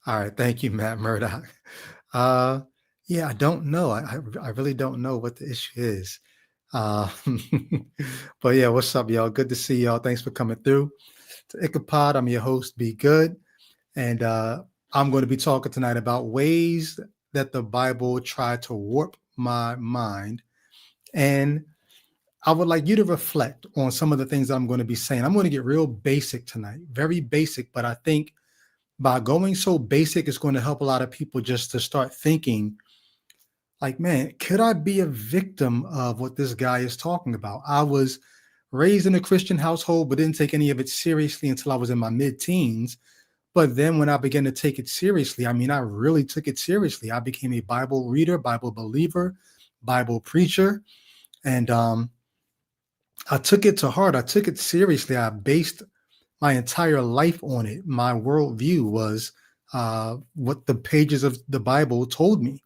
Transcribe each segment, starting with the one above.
All right, thank you, Matt Murdock. Uh, yeah, I don't know. I really don't know what the issue is. Uh, but yeah, what's up, y'all? Good to see y'all. Thanks for coming through to Ichabod. I'm your host, Be Good, and I'm going to be talking tonight about ways that the Bible tried to warp my mind, and I would like you to reflect on some of the things that I'm going to be saying. I'm going to get real basic tonight, very basic, but I think by going so basic, it's going to help a lot of people just to start thinking like, man, could I be a victim of what this guy is talking about? I was raised in a Christian household, but didn't take any of it seriously until I was in my mid teens. But then when I began to take it seriously, I mean, I really took it seriously. I became a Bible reader, Bible believer, Bible preacher. And I took it to heart. I took it seriously. I based my entire life on it. My worldview was what the pages of the Bible told me.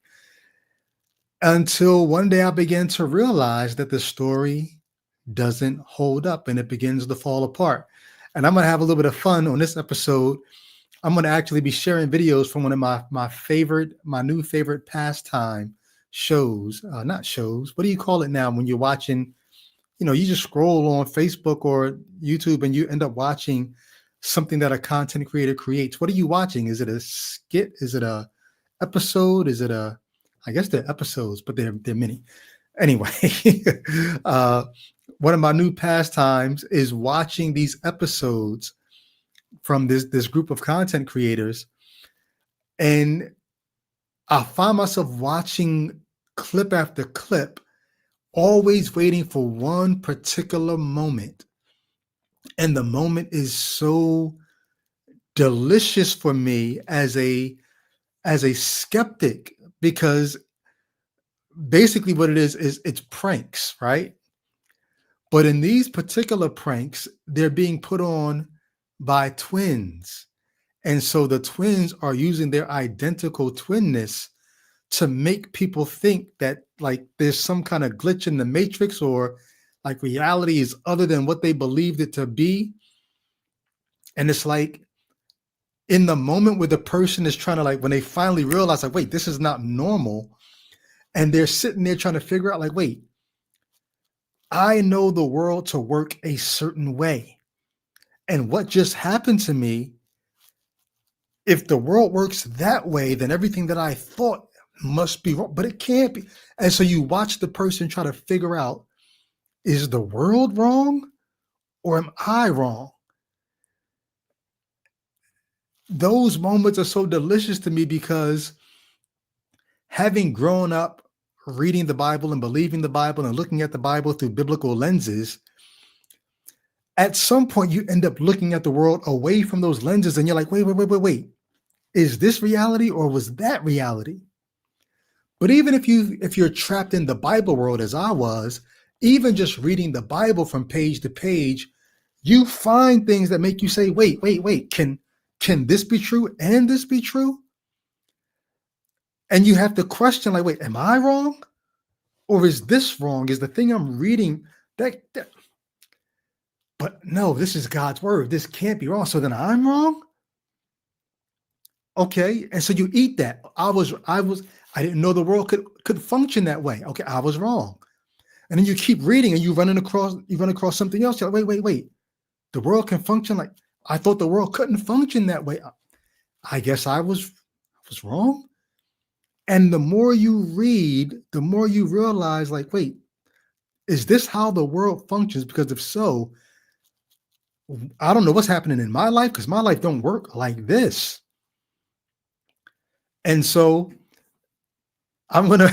Until one day I began to realize that the story doesn't hold up and it begins to fall apart. And I'm going to have a little bit of fun on this episode. I'm going to actually be sharing videos from one of my new favorite pastime shows. Not shows. What do you call it now when you're watching? You just scroll on Facebook or YouTube and you end up watching something that a content creator creates. What are you watching? Is it a skit? Is it a episode? Is it a I guess they're episodes, but they're many. Anyway, uh, one of my new pastimes is watching these episodes from this group of content creators, and I find myself watching clip after clip, always waiting for one particular moment, and the moment is so delicious for me as a skeptic because basically what it is it's pranks, right? But in these particular pranks, they're being put on by twins. And so the twins are using their identical twinness to make people think that like there's some kind of glitch in the matrix or like reality is other than what they believed it to be. And it's like in the moment where the person is trying to like when they finally realize like, wait, this is not normal. And they're sitting there trying to figure out like, wait, I know the world to work a certain way. And what just happened to me, if the world works that way, then everything that I thought must be wrong, but it can't be. And so you watch the person try to figure out, is the world wrong or am I wrong? Those moments are so delicious to me because having grown up reading the Bible and believing the Bible and looking at the Bible through biblical lenses, at some point you end up looking at the world away from those lenses and you're like, wait. Is this reality or was that reality? But even if you're trapped in the Bible world as I was, even just reading the Bible from page to page, you find things that make you say, wait, can this be true and this be true? And you have to question like, wait, am I wrong? Or is this wrong? Is the thing I'm reading that but no, this is God's word. This can't be wrong. So then I'm wrong? Okay. And so you eat that. I didn't know the world could function that way. Okay, I was wrong. And then you keep reading and you run across something else. You're like, wait. The world can function like I thought the world couldn't function that way. I guess I was wrong. And the more you read, the more you realize, like, wait, is this how the world functions? Because if so, I don't know what's happening in my life because my life don't work like this. And so I'm gonna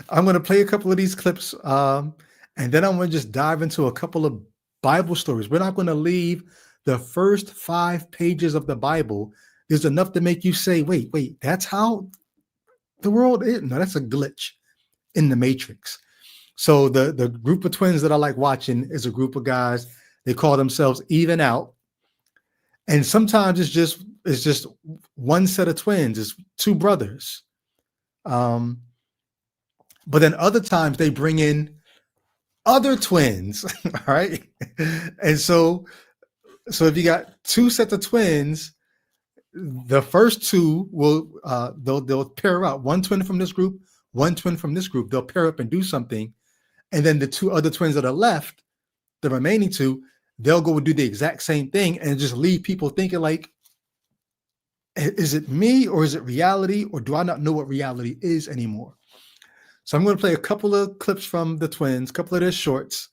I'm gonna play a couple of these clips, and then I'm gonna just dive into a couple of Bible stories. We're not gonna leave the first 5 pages of the Bible. There's enough to make you say, wait, that's how the world is. No, that's a glitch in the matrix. So the group of twins that I like watching is a group of guys. They call themselves Even Out, and sometimes it's just one set of twins. It's 2 brothers. But then other times they bring in other twins, right? And so if you got 2 sets of twins, The first two will they'll pair out, one twin from this group, one twin from this group. They'll pair up and do something, and then the two other twins that are left, the remaining two, they'll go and do the exact same thing and just leave people thinking like, is it me or is it reality, or do I not know what reality is anymore? So I'm going to play a couple of clips from the twins, a couple of their shorts.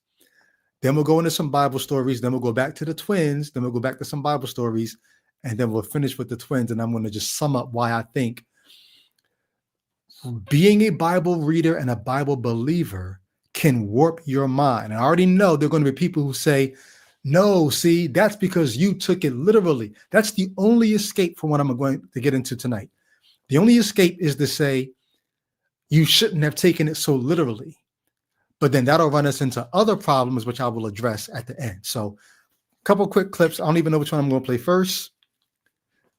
Then we'll go into some Bible stories. Then we'll go back to the twins. Then we'll go back to some Bible stories. And then we'll finish with the twins. And I'm going to just sum up why I think being a Bible reader and a Bible believer can warp your mind. And I already know there are going to be people who say, no, see, that's because you took it literally. That's the only escape from what I'm going to get into tonight. The only escape is to say you shouldn't have taken it so literally. But then that'll run us into other problems, which I will address at the end. So a couple quick clips. I don't even know which one I'm going to play first,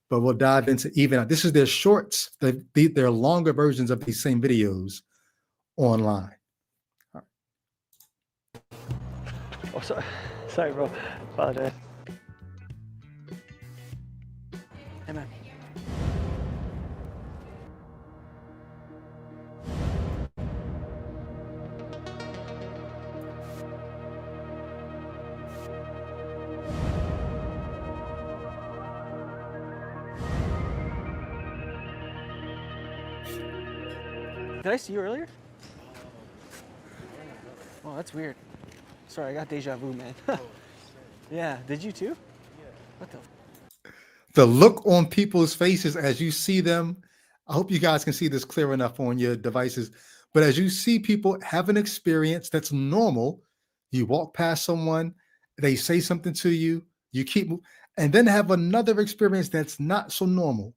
but we'll dive into even out. This is their shorts. They're longer versions of these same videos online. Oh, sorry, bro. Apologize. Hey, man. Did I see you earlier? Oh, that's weird. Sorry, I got deja vu, man. Yeah, did you too? What the? The look on people's faces as you see them, I hope you guys can see this clear enough on your devices, but as you see people have an experience that's normal, you walk past someone, they say something to you, you keep, and then have another experience that's not so normal.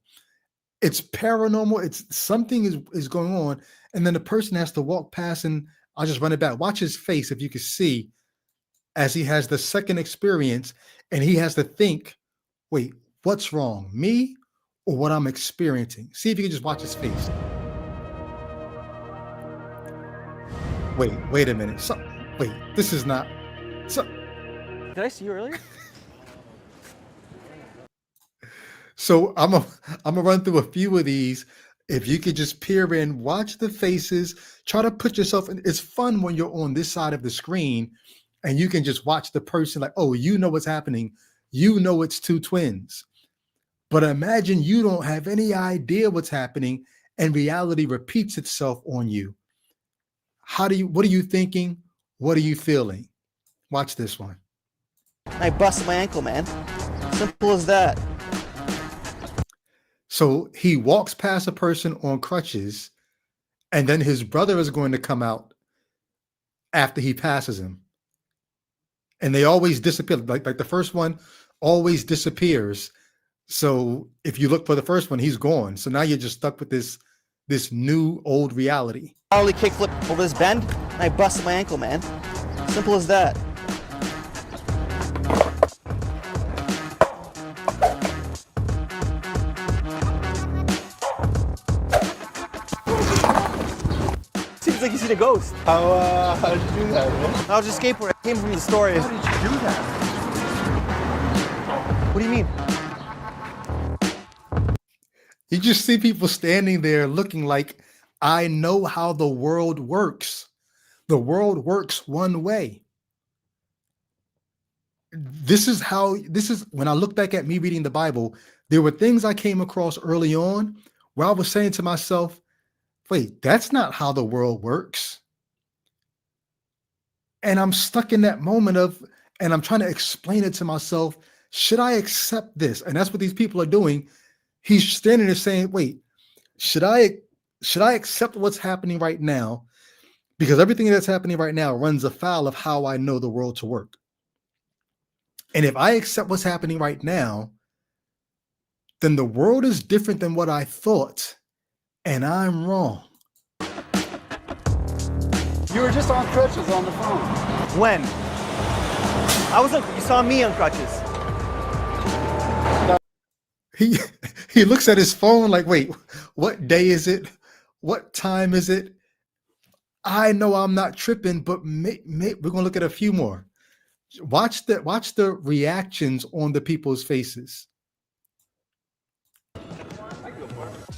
It's paranormal. It's something is going on. And then the person has to walk past, and I'll just run it back. Watch his face if you can see as he has the second experience, and he has to think, wait, what's wrong? Me or what I'm experiencing? See if you can just watch his face. Wait a minute. Wait, this is not. Did I see you earlier? So I'm gonna run through a few of these. If you could just peer in, watch the faces, try to put yourself in. It's fun when you're on this side of the screen and you can just watch the person like, oh, you know what's happening. You know it's two twins. But imagine you don't have any idea what's happening and reality repeats itself on you. What are you thinking? What are you feeling? Watch this one. I busted my ankle, man. Simple as that. So he walks past a person on crutches, and then his brother is going to come out after he passes him. And they always disappear. Like the first one always disappears. So if you look for the first one, he's gone. So now you're just stuck with this new old reality. Ollie kickflip over this bend, and I busted my ankle, man. Simple as that. Seems like you see the ghost. How did you do that, man? I was just skateboarding. I came from the story. How did you do that? What do you mean? You just see people standing there looking like, I know how the world works. The world works one way. This is when I look back at me reading the Bible, there were things I came across early on where I was saying to myself, wait, that's not how the world works. And I'm stuck in that moment and I'm trying to explain it to myself. Should I accept this? And that's what these people are doing. He's standing there saying, wait, should I accept what's happening right now? Because everything that's happening right now runs afoul of how I know the world to work. And if I accept what's happening right now, then the world is different than what I thought, and I'm wrong. You were just on crutches on the phone. When? You saw me on crutches. He looks at his phone like, wait, what day is it? What time is it? I know I'm not tripping, but we're gonna look at a few more. Watch the reactions on the people's faces.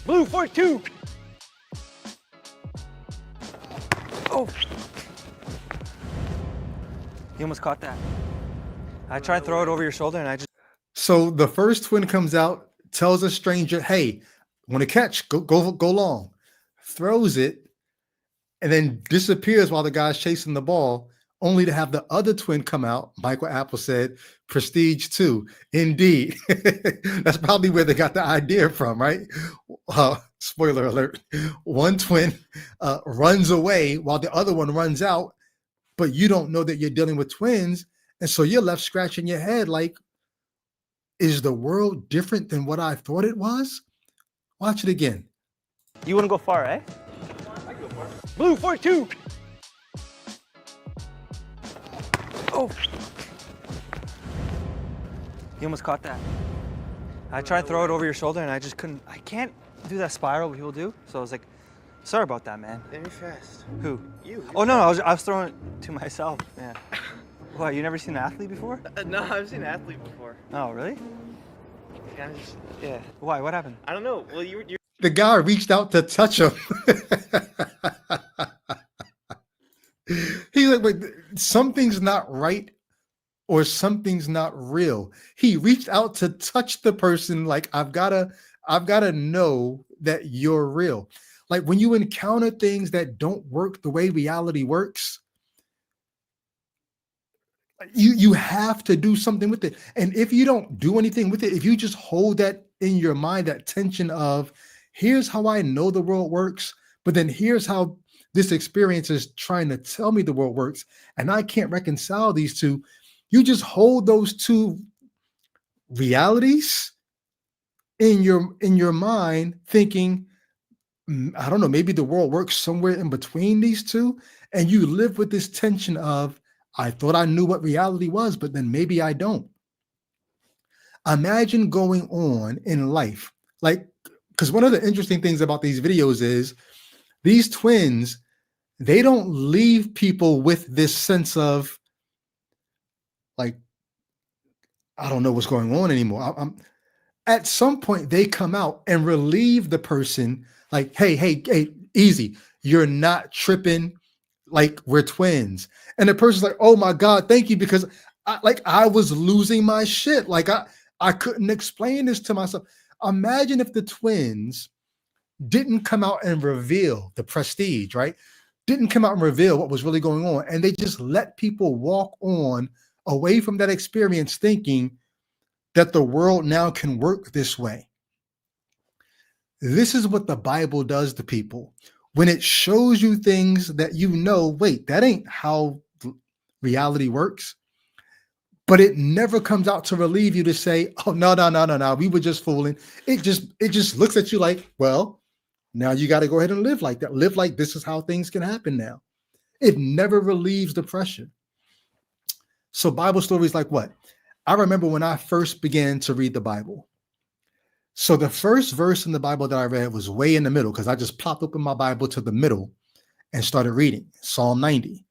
Blue 42. Oh. You almost caught that. I tried to throw it over your shoulder and I just. So the first twin comes out, tells a stranger, "Hey, want to catch? Go long." Throws it, and then disappears while the guy's chasing the ball, only to have the other twin come out. Michael Apple said, "Prestige 2." Indeed. That's probably where they got the idea from, right? Spoiler alert. One twin runs away while the other one runs out, but you don't know that you're dealing with twins. And so you're left scratching your head like, is the world different than what I thought it was? Watch it again. You want to go far, eh? I go far. Blue 42. Oh. You almost caught that. I tried to throw it over your shoulder and I just couldn't. I can't do that spiral people do. So I was like, sorry about that, man. Then you're fast. Who? You. Oh no, I was throwing it to myself. Yeah. What? You never seen an athlete before? No, I've seen an athlete before. Oh really? Kind of just, yeah. Why? What happened? I don't know. Well, you. The guy reached out to touch him. He's like, wait, something's not right or something's not real. He reached out to touch the person like, I've gotta know that you're real. Like when you encounter things that don't work the way reality works, you have to do something with it. And if you don't do anything with it, if you just hold that in your mind, that tension of, here's how I know the world works, but then here's how this experience is trying to tell me the world works, and I can't reconcile these two. You just hold those two realities in your mind, thinking, I don't know, maybe the world works somewhere in between these two, and you live with this tension of, I thought I knew what reality was, but then maybe I don't. Imagine going on in life, like, because one of the interesting things about these videos is these twins, they don't leave people with this sense of like, I don't know what's going on anymore. At some point, they come out and relieve the person like, hey, easy. You're not tripping. Like, we're twins. And the person's like, oh my God, thank you. Because I was losing my shit. Like I couldn't explain this to myself. Imagine if the twins didn't come out and reveal the prestige, right? Didn't come out and reveal what was really going on. And they just let people walk on away from that experience thinking that the world now can work this way. This is what the Bible does to people. When it shows you things that you know, wait, that ain't how reality works. But it never comes out to relieve you to say, oh, no, we were just fooling. It just looks at you like, well, now you got to go ahead and live like that. Live like this is how things can happen now. It never relieves the pressure. So Bible stories like what? I remember when I first began to read the Bible. So the first verse in the Bible that I read was way in the middle because I just popped open my Bible to the middle and started reading Psalm 90.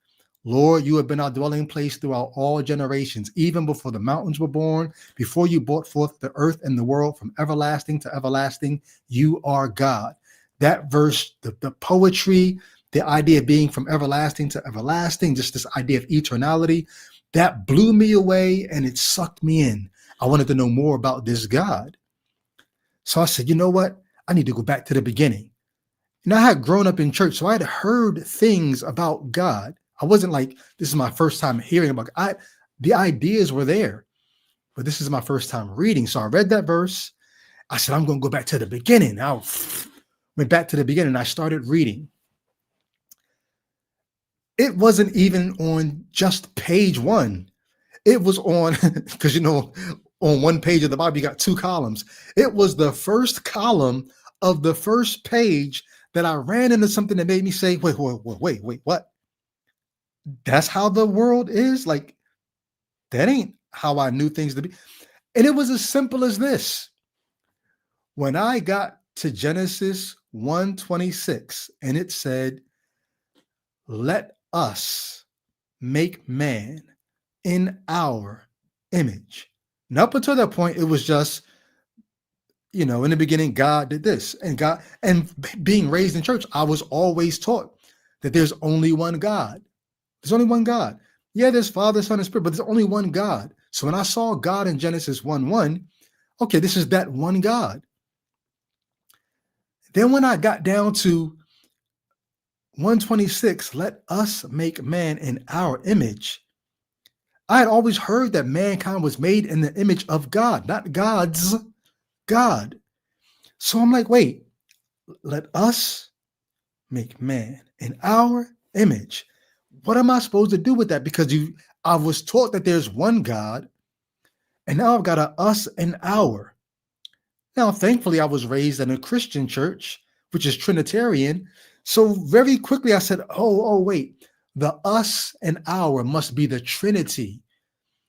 Lord, you have been our dwelling place throughout all generations, even before the mountains were born, before you brought forth the earth and the world from everlasting to everlasting. You are God. That verse, the poetry, the idea of being from everlasting to everlasting, just this idea of eternality, that blew me away and it sucked me in. I wanted to know more about this God. So I said, you know what? I need to go back to the beginning. And I had grown up in church, so I had heard things about God. I wasn't like, this is my first time hearing about God. The ideas were there, but this is my first time reading. So I read that verse. I said, I'm going to go back to the beginning. I went back to the beginning. I started reading. It wasn't even on just page 1. It was on, because on one page of the Bible, you got 2 columns. It was the first column of the first page that I ran into something that made me say, wait, what? That's how the world is? Like, that ain't how I knew things to be. And it was as simple as this. When I got to Genesis 1:26, and it said, let us make man in our image. And up until that point, it was just, in the beginning, God did this, and being raised in church, I was always taught that there's only one God. There's only one God. Yeah, there's Father, Son, and Spirit, but there's only one God. So when I saw God in Genesis 1:1, okay, this is that one God. Then when I got down to 126, let us make man in our image. I had always heard that mankind was made in the image of God, not God's God. So I'm like, wait, let us make man in our image. What am I supposed to do with that? Because I was taught that there's one God, and now I've got a us and our. Now, thankfully, I was raised in a Christian church, which is Trinitarian. So very quickly I said, oh, wait, the us and our must be the Trinity.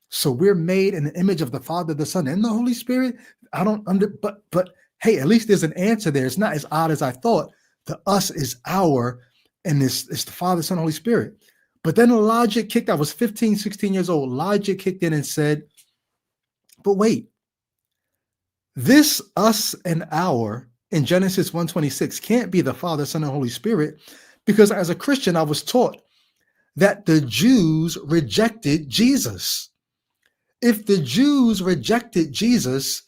So we're made in the image of the Father, the Son, and the Holy Spirit. I don't but hey, at least there's an answer there. It's not as odd as I thought. The us is our, and it's the Father, Son, Holy Spirit. But then the logic kicked. I was 15, 16 years old. Logic kicked in and said, but wait, this us and our in Genesis 1:26 can't be the Father, Son, and Holy Spirit, because as a Christian, I was taught that the Jews rejected Jesus. If the Jews rejected Jesus,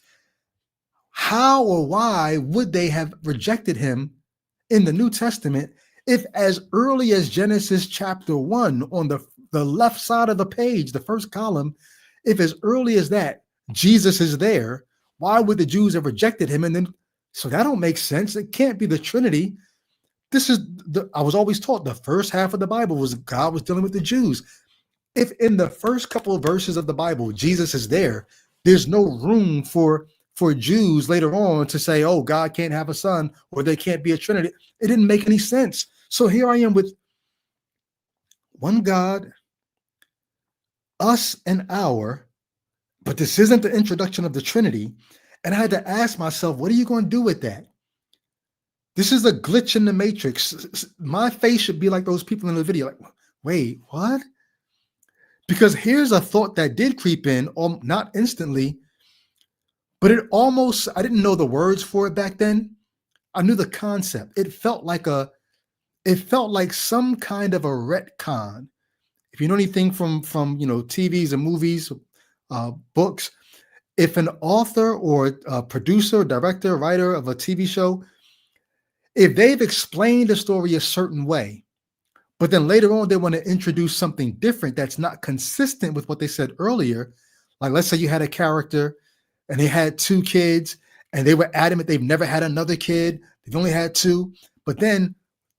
how or why would they have rejected him in the New Testament if as early as Genesis chapter 1 on the left side of the page, the first column, if as early as that, Jesus is there, why would the Jews have rejected him? And then, so that don't make sense. It can't be the Trinity. I was always taught the first half of the Bible was God was dealing with the Jews. If in the first couple of verses of the Bible, Jesus is there, there's no room for Jews later on to say, oh, God can't have a son, or there can't be a Trinity. It didn't make any sense. So here I am with one God, us and our, but this isn't the introduction of the Trinity. And I had to ask myself, what are you going to do with that? This is a glitch in the matrix. My face should be like those people in the video, like, wait, what? Because here's a thought that did creep in, not instantly, but I didn't know the words for it back then. I knew the concept. It felt like some kind of a retcon. If you know anything from TVs and movies, books, if an author or a producer, director, writer of a TV show, if they've explained the story a certain way, but then later on they want to introduce something different that's not consistent with what they said earlier, like let's say you had a character and they had 2 kids and they were adamant they've never had another kid, they've only had 2, but then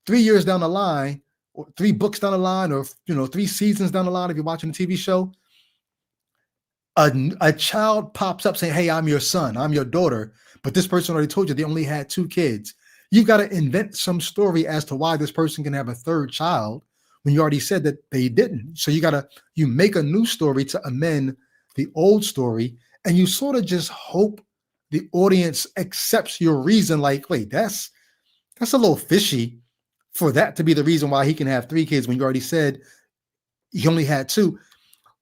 3 years down the line, or 3 books down the line, or 3 seasons down the line, if you're watching a TV show, a child pops up saying, hey, I'm your son, I'm your daughter, but this person already told you they only had 2 kids. You've got to invent some story as to why this person can have a 3rd child when you already said that they didn't. So you make a new story to amend the old story, and you sort of just hope the audience accepts your reason. Like, wait, that's a little fishy for that to be the reason why he can have 3 kids when you already said he only had 2.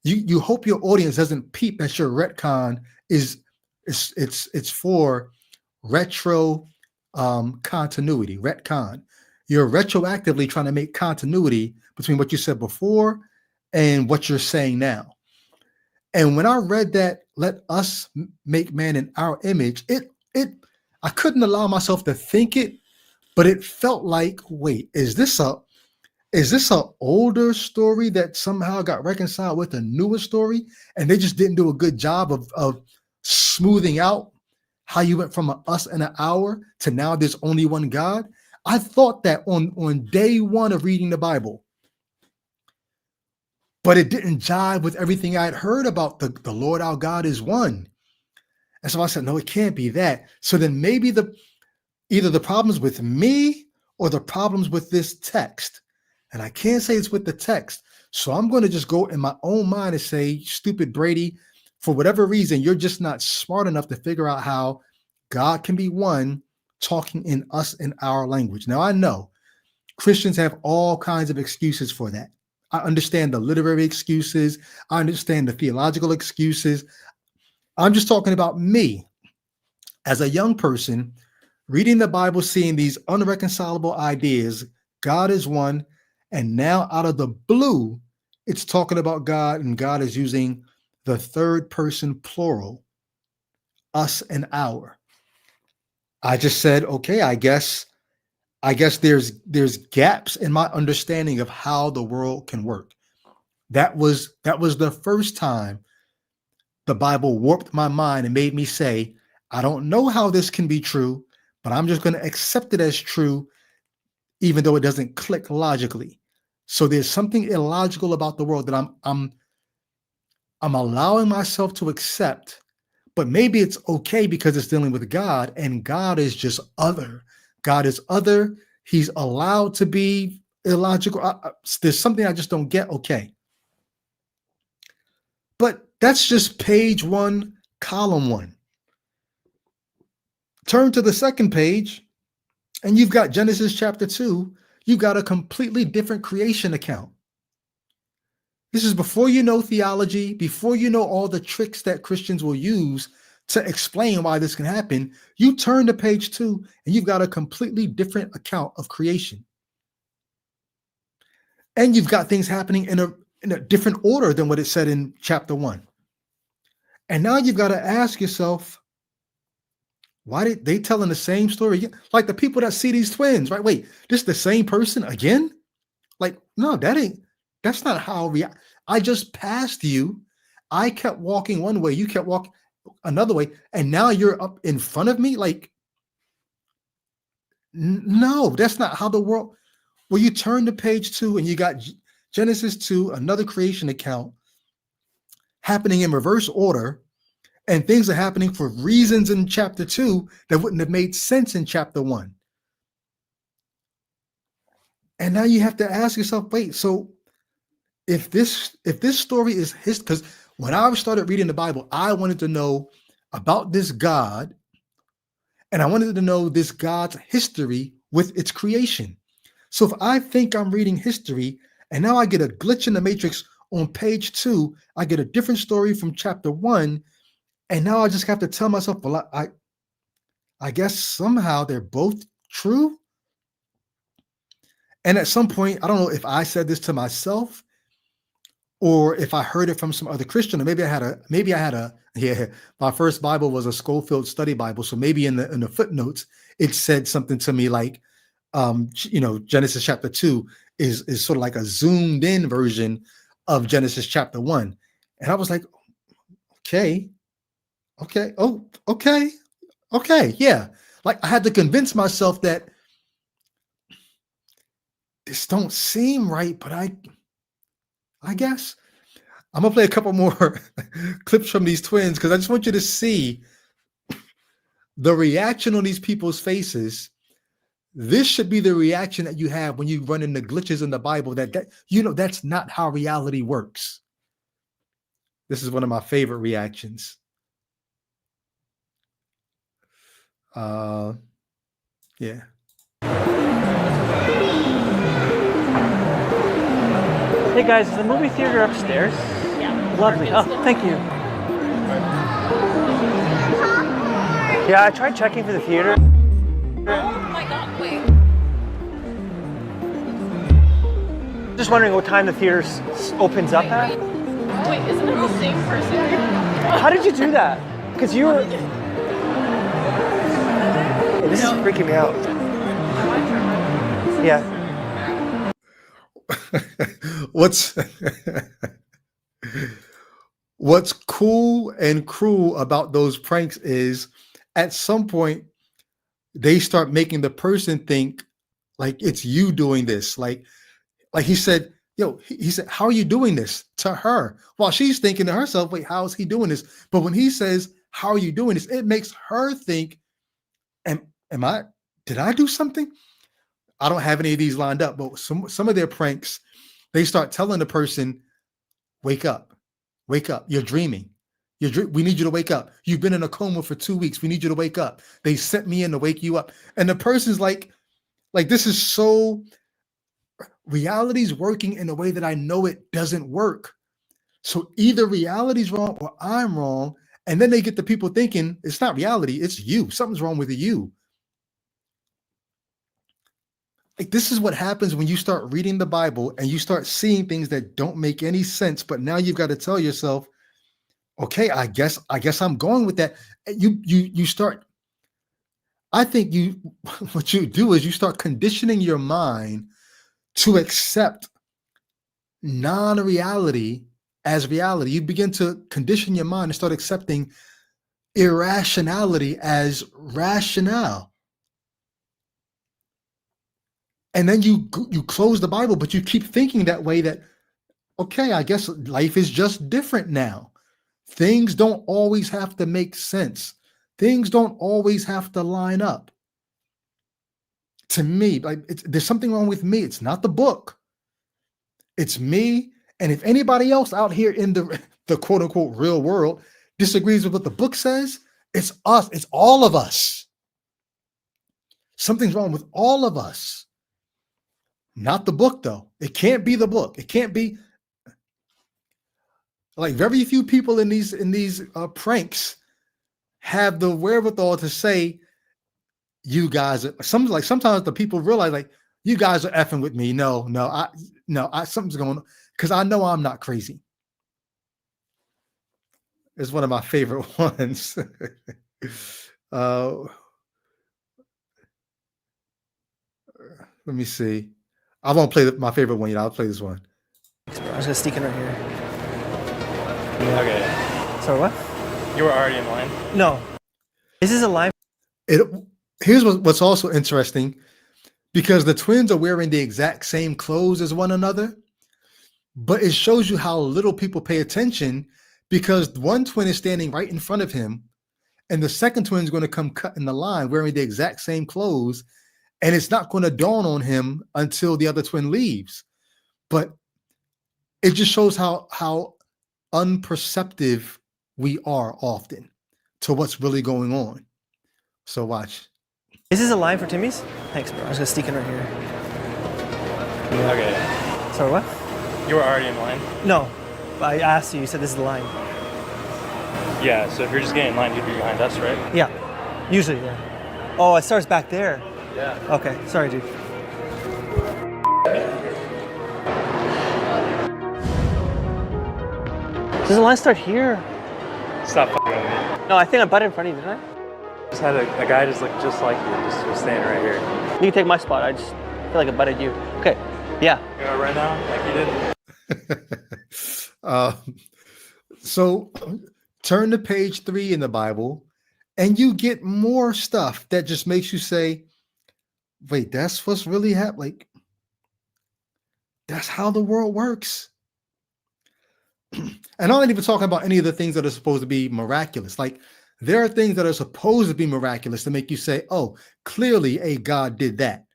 You hope your audience doesn't peep that your retcon it's for retro continuity, retcon. You're retroactively trying to make continuity between what you said before and what you're saying now. And when I read that, let us make man in our image, I couldn't allow myself to think it, but it felt like, wait, is this a older story that somehow got reconciled with a newer story, and they just didn't do a good job of smoothing out how you went from an us and an our to now there's only one God? I thought that on day one of reading the Bible, but it didn't jive with everything I had heard about the Lord our God is one. And so I said, no, it can't be that. So then maybe either the problems with me or the problems with this text. And I can't say it's with the text. So I'm going to just go in my own mind and say, stupid Brady, for whatever reason, you're just not smart enough to figure out how God can be one talking in us in our language. Now, I know Christians have all kinds of excuses for that. I understand the literary excuses. I understand the theological excuses. I'm just talking about me. As a young person, reading the Bible, seeing these unreconcilable ideas, God is one, and now out of the blue, it's talking about God, and God is using the third person plural, us and our. I just said, okay, I guess there's gaps in my understanding of how the world can work. That was the first time the Bible warped my mind and made me say, I don't know how this can be true, but I'm just going to accept it as true, even though it doesn't click logically. So there's something illogical about the world that I'm allowing myself to accept, but maybe it's okay because it's dealing with God, and God is just other. God is other. He's allowed to be illogical. There's something I just don't get. Okay. But that's just page 1, column 1. Turn to the second page, and you've got Genesis chapter 2. You've got a completely different creation account. This is before you know theology, before you know all the tricks that Christians will use to explain why this can happen. You turn to page 2, and you've got a completely different account of creation. And you've got things happening in a different order than what it said in chapter 1. And now you've got to ask yourself, why did they telling the same story again? Like the people that see these twins, right? Wait, this is the same person again? Like, no, that's not how I just passed you. I kept walking one way, you kept walking another way, and now you're up in front of me. Like, no, that's not how the world. Well, you turn to page 2 and you got Genesis 2, another creation account happening in reverse order, and things are happening for reasons in chapter 2 that wouldn't have made sense in chapter 1. And now you have to ask yourself, wait, so if this story is his, because when I started reading the Bible, I wanted to know about this God, and I wanted to know this God's history with its creation. So if I think I'm reading history, and now I get a glitch in the matrix on page 2, I get a different story from chapter 1, and now I just have to tell myself, well, I guess somehow they're both true. And at some point, I don't know if I said this to myself or if I heard it from some other Christian, or maybe I had a my first Bible was a Schofield Study Bible. So maybe in the footnotes, it said something to me like, Genesis chapter 2 is sort of like a zoomed in version of Genesis chapter 1. And I was like, okay. Oh, okay. Yeah. Like I had to convince myself that this don't seem right, but I guess I'm gonna play a couple more clips from these twins because I just want you to see the reaction on these people's faces. This should be the reaction that you have when you run into glitches in the Bible that that's not how reality works. This is one of my favorite reactions. Yeah. Hey guys, is the movie theater upstairs? Yeah. Lovely. Oh, thank you. Yeah, I tried checking for the theater. Oh my god, wait. Just wondering what time the theater opens up at. Wait, isn't it the same person? How did you do that? Because you were. This is freaking me out. Yeah. What's cool and cruel about those pranks is at some point they start making the person think like it's you doing this. Like he said, he said, how are you doing this to her? While she's thinking to herself, wait, how is he doing this? But when he says, how are you doing this? It makes her think, did I do something? I don't have any of these lined up, but some of their pranks, they start telling the person, wake up, you're dreaming. We need you to wake up. You've been in a coma for 2 weeks. We need you to wake up. They sent me in to wake you up. And the person's like this is so, reality's working in a way that I know it doesn't work. So either reality's wrong or I'm wrong. And then they get the people thinking it's not reality, it's you. Something's wrong with you. Like, this is what happens when you start reading the Bible and you start seeing things that don't make any sense. But now you've got to tell yourself, okay, I guess I'm going with that. And you start. I think what you do is you start conditioning your mind to accept non-reality as reality. You begin to condition your mind and start accepting irrationality as rationale. And then you close the Bible, but you keep thinking that way, that, okay, I guess life is just different now. Things don't always have to make sense. Things don't always have to line up. To me, like, there's something wrong with me. It's not the book. It's me. And if anybody else out here in the quote unquote real world disagrees with what the book says, it's us. It's all of us. Something's wrong with all of us. Not the book, though. It can't be the book. It can't be. Like, very few people in these pranks have the wherewithal to say, you guys are sometimes the people realize, like, you guys are effing with me. No, something's going on, because I know I'm not crazy. It's one of my favorite ones. Let me see. I won't play my favorite one. I'll play this one. I'm just gonna sneak in right here. Okay. Sorry, what? You were already in line? No. Is this a line? Here's what's also interesting, because the twins are wearing the exact same clothes as one another, but it shows you how little people pay attention, because one twin is standing right in front of him, and the second twin is going to come cut in the line wearing the exact same clothes, and it's not going to dawn on him until the other twin leaves. But it just shows how unperceptive we are often to what's really going on. So watch. Is this a line for Timmy's? Thanks, bro. I'm just gonna sneak in right here. Okay. Sorry, what? You were already in line? No. I asked you. You said this is the line. Yeah, so if you're just getting in line, you'd be behind us, right? Yeah. Usually, yeah. Oh, it starts back there. Yeah. Okay. Sorry, dude. Does the line start here? Stop fucking with me. No, I think I butted in front of you, didn't I? Just had a guy just look just like you, just was standing right here. You can take my spot. I just feel like I butted you. Okay. Yeah. You know, right now, like you didn't. So turn to page 3 in the Bible, and you get more stuff that just makes you say, wait, that's what's really happening. Like, that's how the world works. And I'm not even talking about any of the things that are supposed to be miraculous. Like, there are things that are supposed to be miraculous to make you say, oh, clearly a God did that.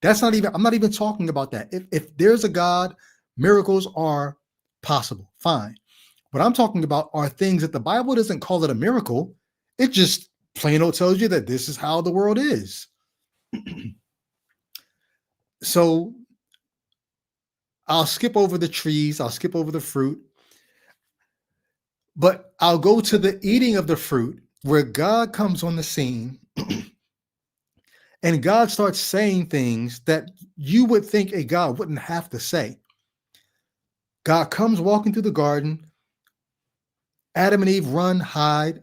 I'm not even talking about that. If there's a God, miracles are possible. Fine. What I'm talking about are things that the Bible doesn't call it a miracle. It just plain old tells you that this is how the world is. So I'll skip over the trees. I'll skip over the fruit. But I'll go to the eating of the fruit, where God comes on the scene and God starts saying things that you would think a God wouldn't have to say. God comes walking through the garden. Adam and Eve run, hide.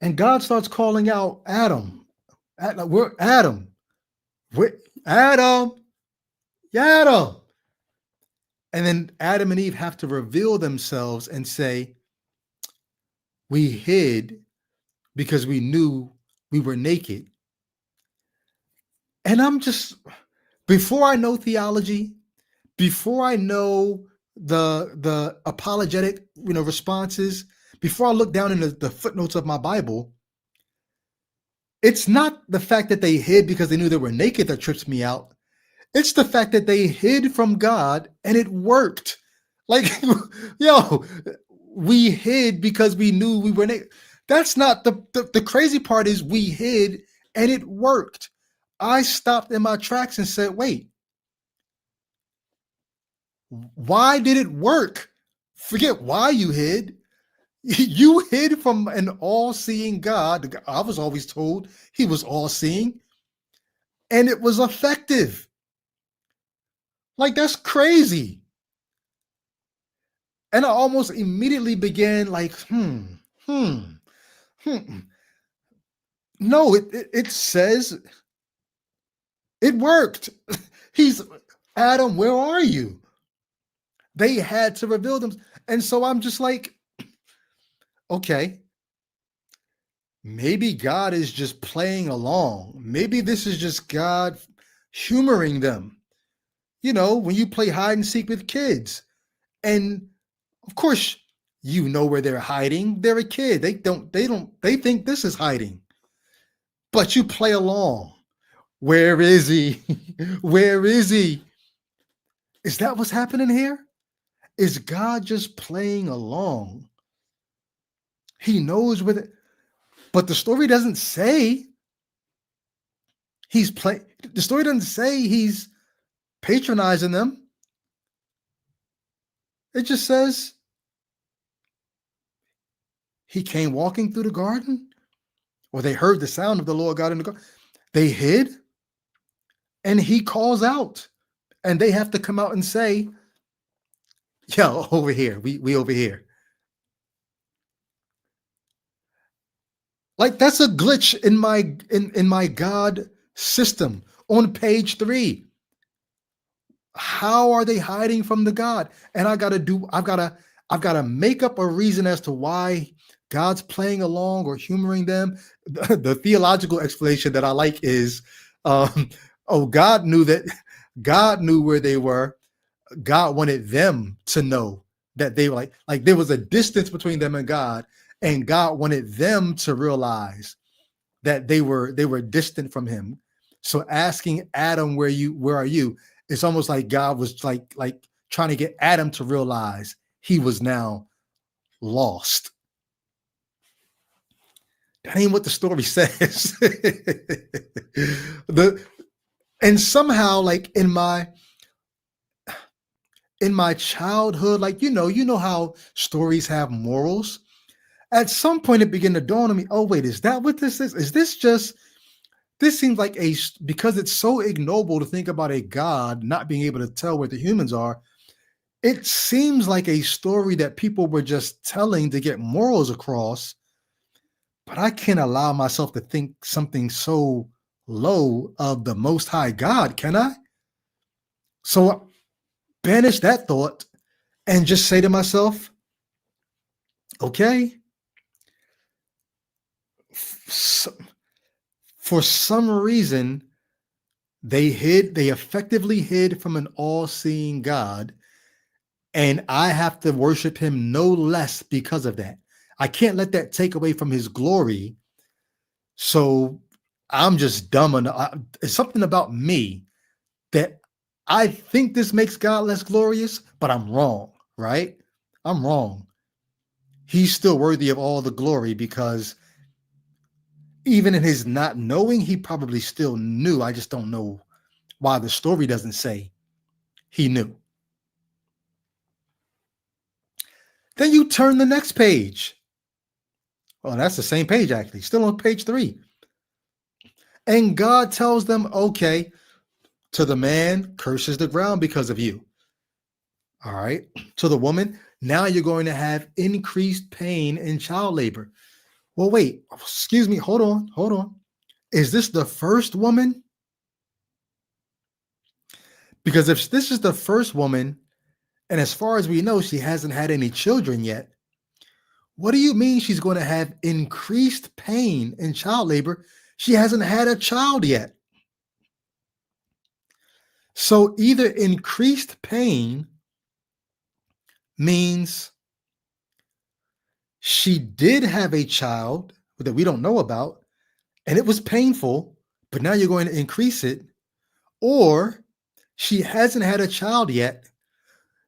And God starts calling out Adam. We're Adam. Adam. Adam. And then Adam and Eve have to reveal themselves and say, we hid because we knew we were naked. And I'm just, before I know theology, before I know the apologetic, responses, before I look down in the footnotes of my Bible, it's not the fact that they hid because they knew they were naked that trips me out. It's the fact that they hid from God and it worked. Like, we hid because we knew we were naked. That's not the crazy part. Is we hid and it worked. I stopped in my tracks and said, wait, why did it work? Forget why you hid. You hid from an all-seeing God. I was always told he was all-seeing, and it was effective. Like, that's crazy. And I almost immediately began like, hmm. No, it says it worked. He's Adam, where are you? They had to reveal them. And so I'm just like, okay, maybe God is just playing along. Maybe this is just God humoring them. You know, when you play hide and seek with kids, and of course, you know where they're hiding. They're a kid. They think this is hiding. But you play along. Where is he? Where is he? Is that what's happening here? Is God just playing along? He knows with it, but the story doesn't say he's playing. The story doesn't say he's patronizing them. It just says he came walking through the garden, or they heard the sound of the Lord God in the garden. They hid, and he calls out, and they have to come out and say, "Yo, over here, we over here." Like, that's a glitch in my God system on page 3. How are they hiding from the God? And I've got to make up a reason as to why God's playing along or humoring them. The theological explanation that I like is, God knew where they were. God wanted them to know that they were like there was a distance between them and God, and God wanted them to realize that they were distant from him. So asking Adam, where are you? It's almost like God was like trying to get Adam to realize he was now lost. That ain't what the story says. And somehow, like in my childhood, like you know how stories have morals. At some point, it began to dawn on me. Oh wait, is that what this is? Is this just? This seems like because it's so ignoble to think about a God not being able to tell where the humans are. It seems like a story that people were just telling to get morals across. But I can't allow myself to think something so low of the Most High God, can I? So banish that thought and just say to myself, okay, for some reason, they effectively hid from an all-seeing God, and I have to worship him no less because of that. I can't let that take away from his glory. So I'm just dumb enough. It's something about me that I think this makes God less glorious, but I'm wrong, right? I'm wrong. He's still worthy of all the glory, because even in his not knowing, he probably still knew. I just don't know why the story doesn't say he knew. Then you turn the next page. Well, that's the same page, actually, still on page 3. And God tells them, okay, to the man, curses the ground because of you. All right. To the woman, now you're going to have increased pain in child labor. Well, wait, excuse me. Hold on. Is this the first woman? Because if this is the first woman, and as far as we know, she hasn't had any children yet, what do you mean she's going to have increased pain in child labor? She hasn't had a child yet. So either increased pain means she did have a child that we don't know about, and it was painful, but now you're going to increase it, or she hasn't had a child yet.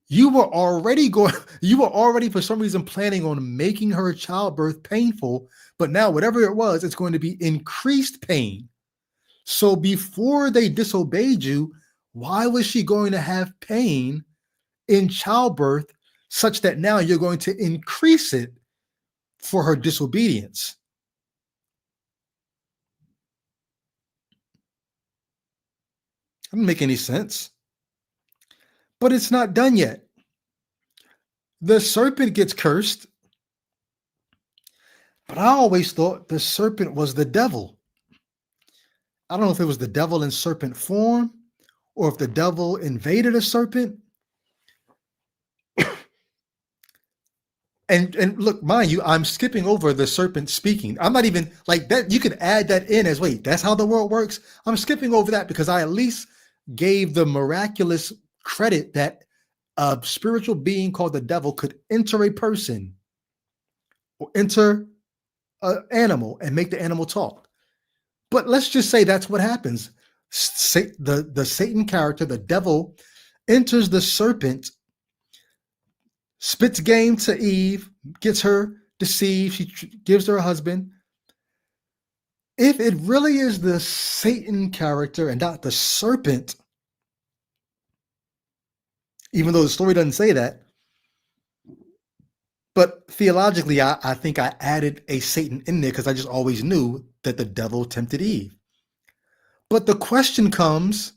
You were already for some reason planning on making her childbirth painful, but now whatever it was, it's going to be increased pain. So before they disobeyed you, why was she going to have pain in childbirth such that now you're going to increase it for her disobedience. Doesn't make any sense. But it's not done yet. The serpent gets cursed, but I always thought the serpent was the devil. I don't know if it was the devil in serpent form or if the devil invaded a serpent. And look, mind you, I'm skipping over the serpent speaking. I'm not even like that. You could add that in as, wait, that's how the world works. I'm skipping over that because I at least gave the miraculous credit that a spiritual being called the devil could enter a person or enter an animal and make the animal talk. But let's just say that's what happens. The Satan character, the devil, enters the serpent, spits game to Eve, gets her deceived. She gives her a husband. If it really is the Satan character and not the serpent, even though the story doesn't say that, but theologically, I think I added a Satan in there because I just always knew that the devil tempted Eve. But the question comes,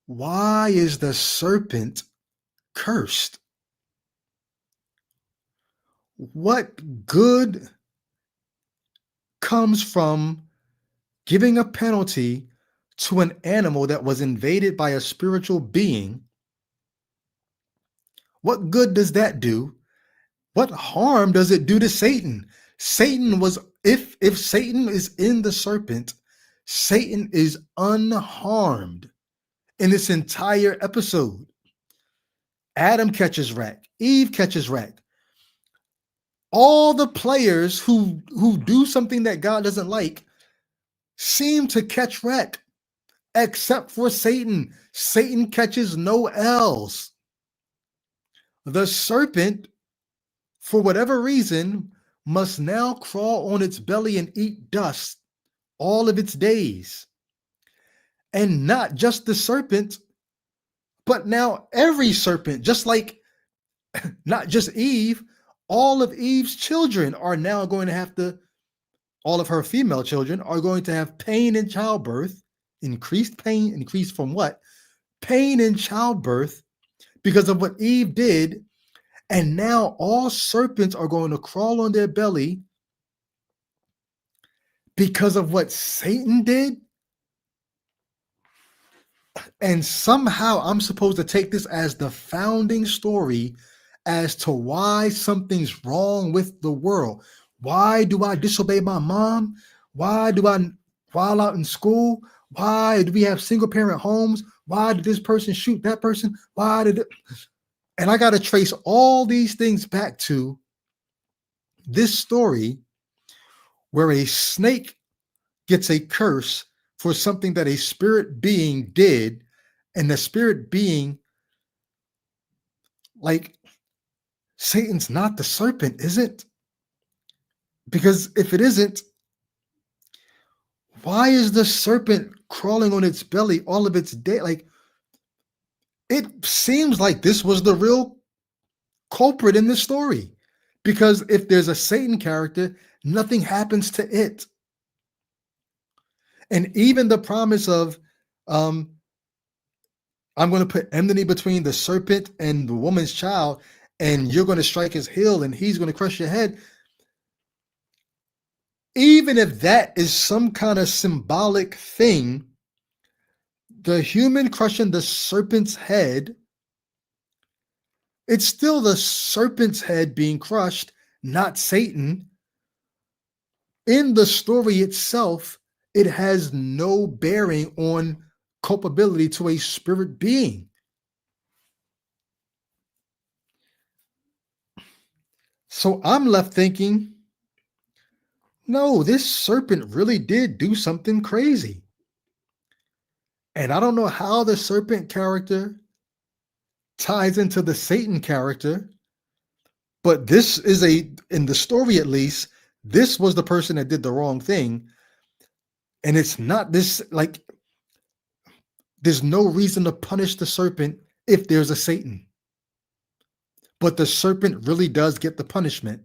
why is the serpent cursed? What good comes from giving a penalty to an animal that was invaded by a spiritual being? What good does that do? What harm does it do to Satan? Satan was, if Satan is in the serpent, Satan is unharmed in this entire episode. Adam catches wreck. Eve catches wreck. All the players who do something that God doesn't like seem to catch wreck, except for Satan. Satan catches no L's. The serpent, for whatever reason, must now crawl on its belly and eat dust all of its days. And not just the serpent, but now every serpent, just like not just Eve, all of Eve's children are now going to have to, all of her female children are going to have pain in childbirth, increased pain, increased from what? Pain in childbirth because of what Eve did. And now all serpents are going to crawl on their belly because of what Satan did. And somehow I'm supposed to take this as the founding story as to why something's wrong with the world. Why do I disobey my mom? Why do I fall out in school? Why do we have single parent homes? Why did this person shoot that person? Why did it? And I got to trace all these things back to this story where a snake gets a curse for something that a spirit being did, and the spirit being, like, Satan's not the serpent, is it? Because if it isn't, why is the serpent crawling on its belly all of its day? Like, it seems like this was the real culprit in this story. Because if there's a Satan character, nothing happens to it. And even the promise of, I'm going to put enmity between the serpent and the woman's child, and you're going to strike his heel and he's going to crush your head. Even if that is some kind of symbolic thing, the human crushing the serpent's head, it's still the serpent's head being crushed, not Satan. In the story itself, it has no bearing on culpability to a spirit being. So I'm left thinking, no, this serpent really did do something crazy. And I don't know how the serpent character ties into the Satan character, but this is in the story at least, this was the person that did the wrong thing. And it's not this, like, there's no reason to punish the serpent if there's a Satan. But the serpent really does get the punishment.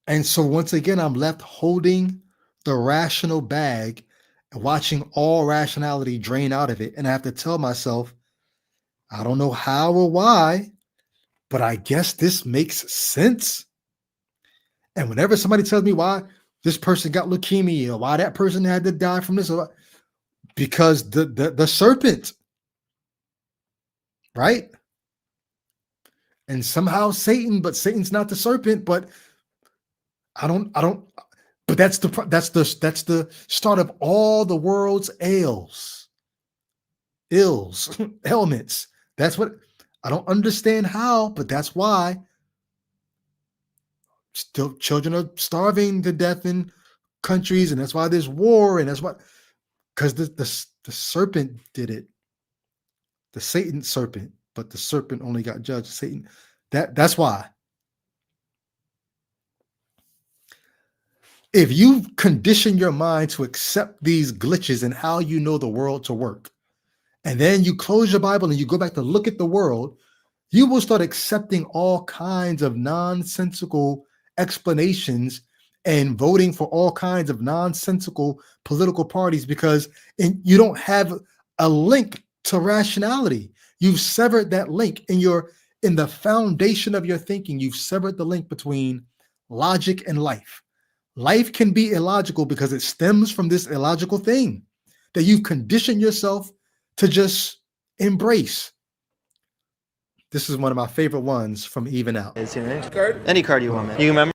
And so once again, I'm left holding the rational bag and watching all rationality drain out of it. And I have to tell myself, I don't know how or why, but I guess this makes sense. And whenever somebody tells me why this person got leukemia or why that person had to die from this, because the serpent, right? And somehow Satan, but Satan's not the serpent, but I don't, but that's the start of all the world's ills, ailments. That's what I don't understand how, but that's why still children are starving to death in countries, and that's why there's war, and that's why, because the serpent did it, the Satan serpent, but the serpent only got judged. Satan, that's why. If you condition your mind to accept these glitches and how you know the world to work, and then you close your Bible and you go back to look at the world, you will start accepting all kinds of nonsensical explanations and voting for all kinds of nonsensical political parties because you don't have a link to rationality. You've severed that link in the foundation of your thinking. You've severed the link between logic and life. Life can be illogical because it stems from this illogical thing that you've conditioned yourself to just embrace. This is one of my favorite ones from Even Out. Is here, right? Any card you want, man. You remember?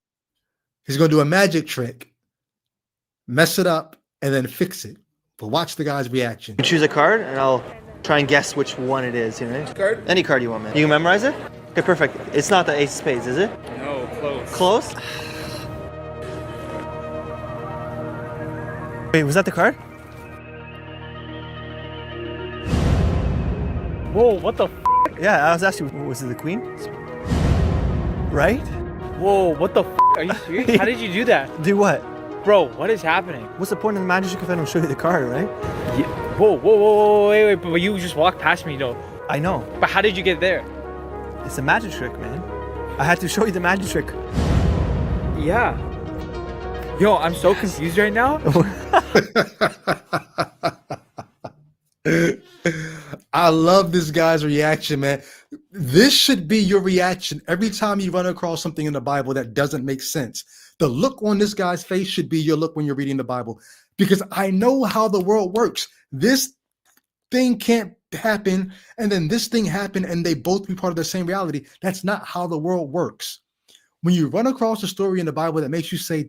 He's going to do a magic trick, mess it up, and then fix it. But watch the guy's reaction. You choose a card, and I'll try and guess which one it is. Right? Card? Any card you want, man. You memorize it? Okay, perfect. It's not the Ace of Spades, is it? No, close. Close? Wait, was that the card? Whoa, what the f? Yeah, I was asking, was it the Queen? Right? Whoa, what the f? Are you serious? How did you do that? Do what? Bro, what is happening? What's the point of the magic trick if I don't show you the card, right? Yeah. Whoa, wait, but you just walked past me, though. I know. But how did you get there? It's a magic trick, man. I had to show you the magic trick. Yeah. Yo, I'm so confused right now. I love this guy's reaction, man. This should be your reaction every time you run across something in the Bible that doesn't make sense. The look on this guy's face should be your look when you're reading the Bible, because I know how the world works. This thing can't happen, and then this thing happen, and they both be part of the same reality. That's not how the world works. When you run across a story in the Bible that makes you say,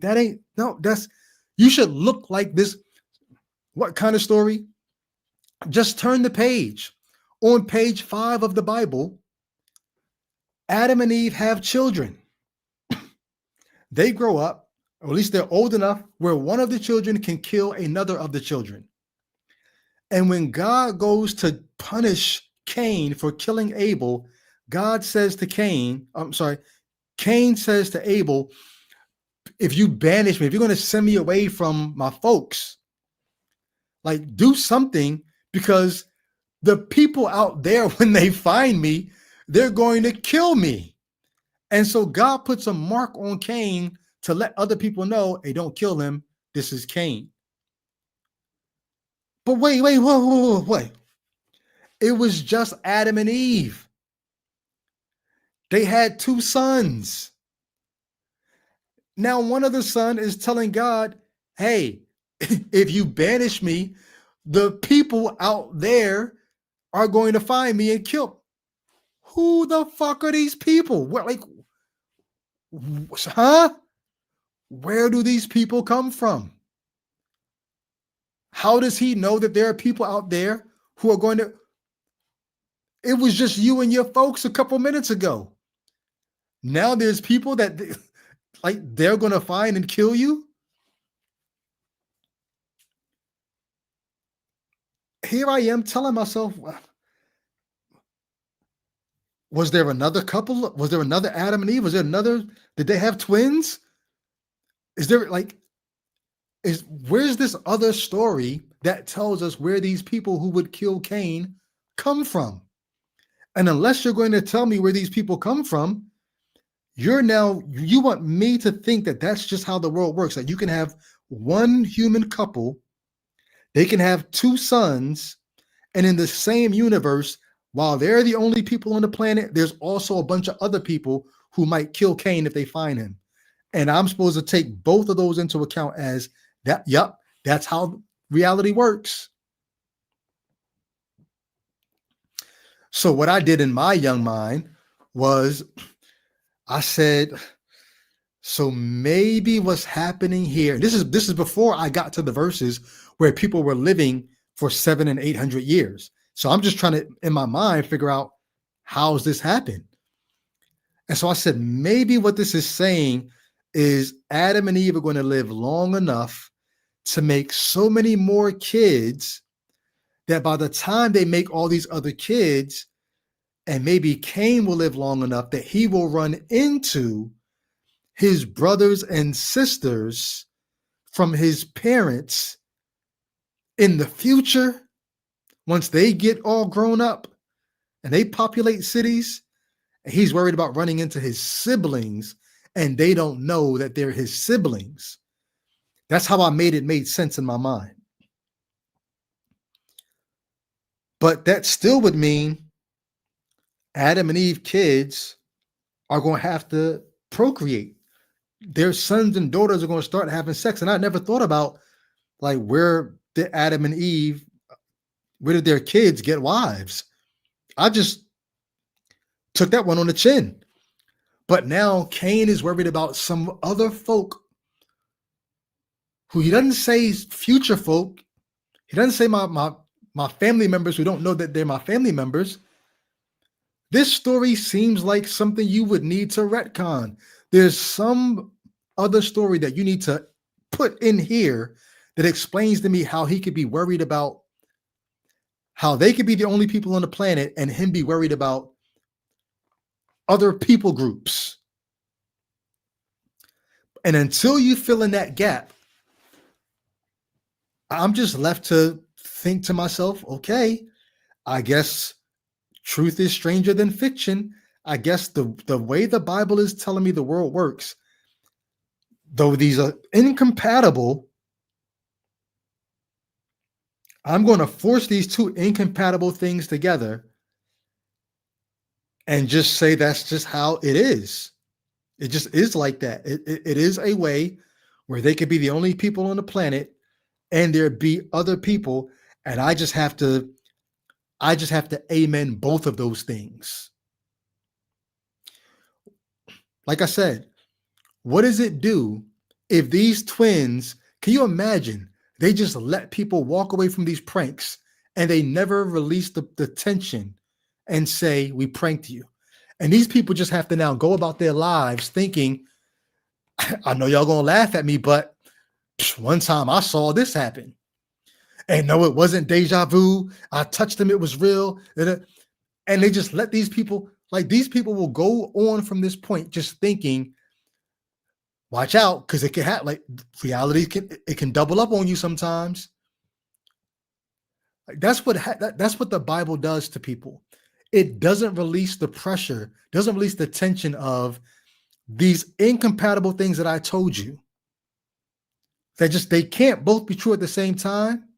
you should look like this. What kind of story? Just turn the page. On page 5 of the Bible, Adam and Eve have children. They grow up, or at least they're old enough where one of the children can kill another of the children. And when God goes to punish Cain for killing Abel, Cain says to Abel, if you banish me, if you're going to send me away from my folks, like do something, because the people out there, when they find me, they're going to kill me. And so God puts a mark on Cain to let other people know, hey, don't kill him. This is Cain. But wait. It was just Adam and Eve. They had 2 sons. Now one of the sons is telling God, hey, if you banish me, the people out there are going to find me and kill. Who the fuck are these people? Where do these people come from? How does he know that there are people out there who are going to? It was just you and your folks a couple minutes ago. Now there's people that they're going to find and kill you. Here I am telling myself, was there another couple? Was there another Adam and Eve? Was there another? Did they have twins? Is there where's this other story that tells us where these people who would kill Cain come from? And unless you're going to tell me where these people come from, You want me to think that that's just how the world works, that you can have one human couple, they can have two sons, and in the same universe, while they're the only people on the planet, there's also a bunch of other people who might kill Cain if they find him. And I'm supposed to take both of those into account as that, yep, that's how reality works. So what I did in my young mind was I said, so maybe what's happening here, this is before I got to the verses where people were living for 700 and 800 years. So I'm just trying to, in my mind, figure out how's this happen. And so I said, maybe what this is saying is Adam and Eve are going to live long enough to make so many more kids that by the time they make all these other kids, and maybe Cain will live long enough that he will run into his brothers and sisters from his parents in the future, once they get all grown up and they populate cities, and he's worried about running into his siblings and they don't know that they're his siblings. That's how I made sense in my mind. But that still would mean Adam and Eve kids are going to have to procreate. Their sons and daughters are going to start having sex. And I never thought about, like, where did Adam and Eve, where did their kids get wives? I just took that one on the chin. But now Cain is worried about some other folk who he doesn't say future folk. He doesn't say my family members who don't know that they're my family members. This story seems like something you would need to retcon. There's some other story that you need to put in here that explains to me how he could be worried about how they could be the only people on the planet and him be worried about other people groups. And until you fill in that gap, I'm just left to think to myself, okay, I guess truth is stranger than fiction. I guess the way the Bible is telling me the world works, though these are incompatible, I'm going to force these two incompatible things together and just say that's just how it is. It just is like that. It is a way where they could be the only people on the planet and there be other people, and I just have to amen both of those things. Like I said, what does it do if these twins, can you imagine, they just let people walk away from these pranks and they never release the tension and say, we pranked you. And these people just have to now go about their lives thinking, I know y'all gonna laugh at me, but one time I saw this happen. And no, it wasn't deja vu. I touched them, it was real. And they just let these people, like these people will go on from this point just thinking, watch out, because it can have, like, reality can double up on you sometimes. Like that's what the Bible does to people. It doesn't release the pressure, doesn't release the tension of these incompatible things that I told you. They can't both be true at the same time.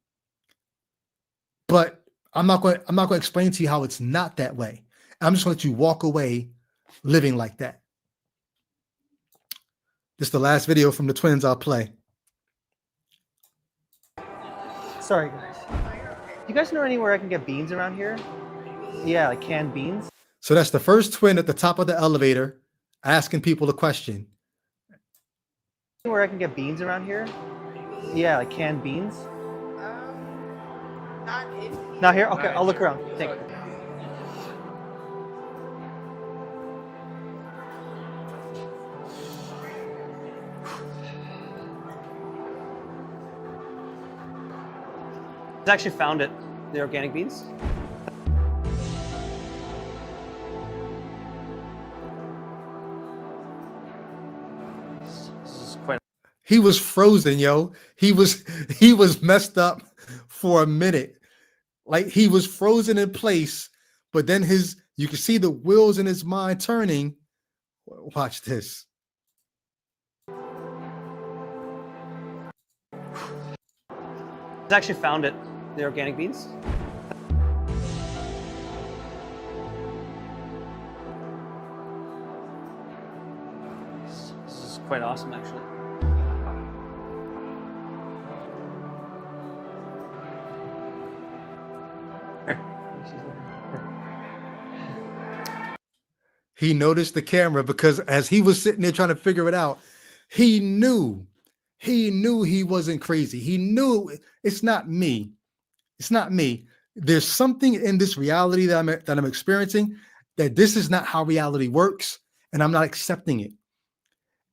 But I'm not going to explain to you how it's not that way. I'm just going to let you walk away living like that. This is the last video from the twins I'll play. Sorry, guys. You guys know anywhere I can get beans around here? Yeah, like canned beans. So that's the first twin at the top of the elevator asking people a question. Anywhere I can get beans around here? Yeah, like canned beans. Not here? Okay, I'll look around. Thank you. I actually found it. The organic beans. This is quite. He was frozen, yo. He was messed up for a minute. Like he was frozen in place, but then you can see the wheels in his mind turning. Watch this. I actually found it. The organic beans. This is quite awesome, actually. He noticed the camera because as he was sitting there trying to figure it out, he knew he wasn't crazy. He knew it's not me. It's not me. There's something in this reality that I'm experiencing that this is not how reality works, and I'm not accepting it.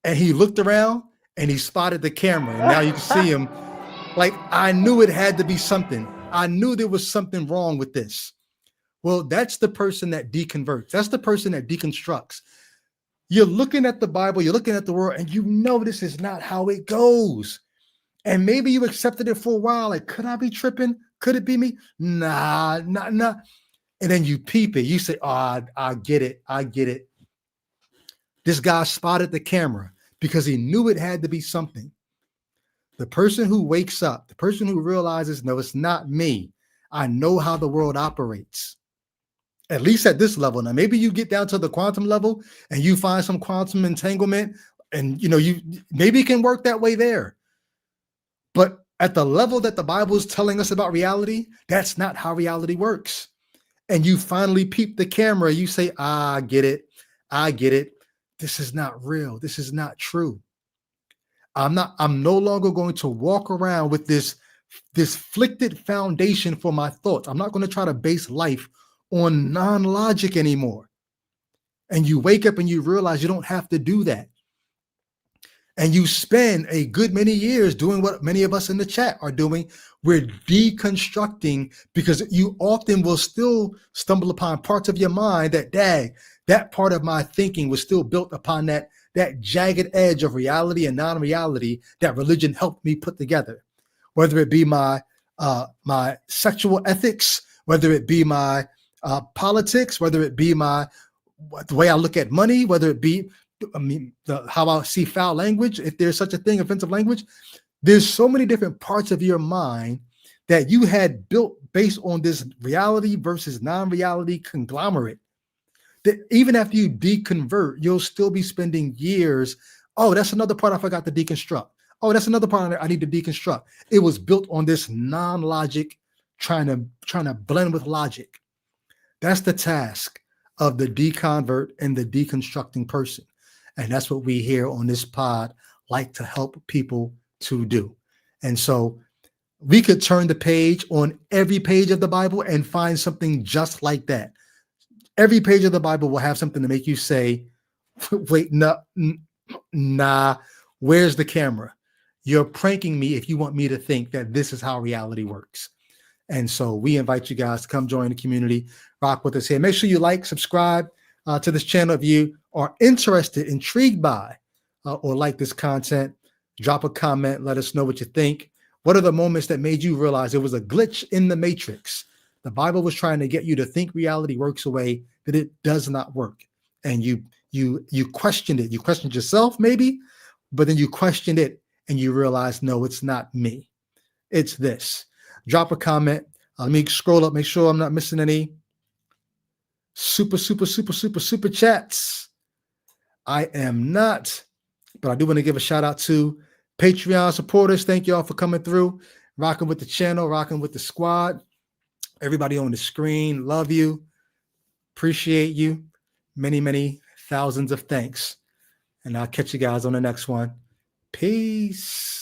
And he looked around and he spotted the camera, and now you can see him. Like, I knew it had to be something. I knew there was something wrong with this. Well, that's the person that deconverts. That's the person that deconstructs. You're looking at the Bible, you're looking at the world, and you know this is not how it goes. And maybe you accepted it for a while. Like, could I be tripping? Could it be me? Nah. And then you peep it. You say, oh, I get it. I get it. This guy spotted the camera because he knew it had to be something. The person who wakes up, the person who realizes, no, it's not me. I know how the world operates. At least at this level. Now, maybe you get down to the quantum level and you find some quantum entanglement, and you maybe it can work that way there. But at the level that the Bible is telling us about reality, that's not how reality works. And you finally peep the camera. You say, I get it. I get it. This is not real. This is not true. I'm no longer going to walk around with this flicted foundation for my thoughts. I'm not going to try to base life on non-logic anymore. And you wake up and you realize you don't have to do that. And you spend a good many years doing what many of us in the chat are doing. We're deconstructing, because you often will still stumble upon parts of your mind that, dang, that part of my thinking was still built upon that jagged edge of reality and non-reality that religion helped me put together. Whether it be my sexual ethics, whether it be my politics, whether it be the way I look at money, whether it be how I see foul language, if there's such a thing, offensive language. There's so many different parts of your mind that you had built based on this reality versus non-reality conglomerate, that even after you deconvert, you'll still be spending years. Oh, that's another part I forgot to deconstruct. Oh, that's another part I need to deconstruct. It was built on this non-logic, trying to blend with logic. That's the task of the deconvert and the deconstructing person. And that's what we here on this pod like to help people to do. And so we could turn the page on every page of the Bible and find something just like that. Every page of the Bible will have something to make you say, wait, nah, where's the camera? You're pranking me if you want me to think that this is how reality works. And so we invite you guys to come join the community, rock with us here. Make sure you like, subscribe to this channel if you are interested, intrigued by, or like this content. Drop a comment, let us know what you think. What are the moments that made you realize it was a glitch in the matrix? The Bible was trying to get you to think reality works a way that it does not work. And you questioned it. You questioned yourself maybe, but then you questioned it and you realize, no, it's not me. It's this. Drop a comment. Let me scroll up, make sure I'm not missing any super chats. I am not, but I do want to give a shout out to Patreon supporters. Thank y'all for coming through, rocking with the channel, rocking with the squad. Everybody on the screen, love you, appreciate you. Many thousands of thanks. And I'll catch you guys on the next one. Peace.